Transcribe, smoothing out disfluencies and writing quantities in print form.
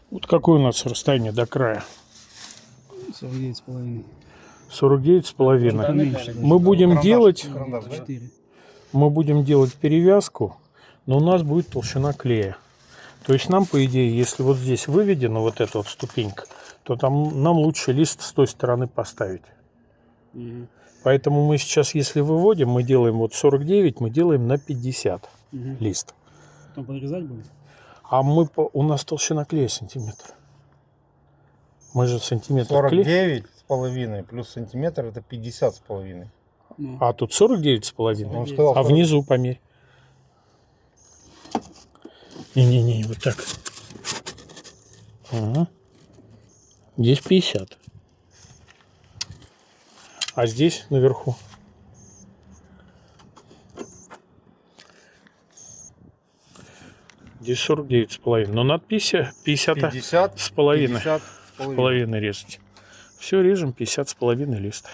Вот какое у нас расстояние до края? 49,5. 49,5. Мы будем делать... 4. Мы будем делать перевязку, но у нас будет толщина клея. То есть нам, по идее, если вот здесь выведена вот эта вот ступенька, то там нам лучше лист с той стороны поставить. Поэтому мы сейчас, если выводим, мы делаем вот 49, мы делаем на 50 лист. Потом подрезать будем? А у нас толщина клея сантиметр. Мы же сантиметр клея. 49,5 плюс сантиметр это 50,5. А тут 49,5. Он сказал, А внизу померь. Не-не-не, вот так. Ага. Здесь 50. А здесь наверху. Здесь 49,5. Но надо 50 с половиной резать. Все режем 50 с половиной лист.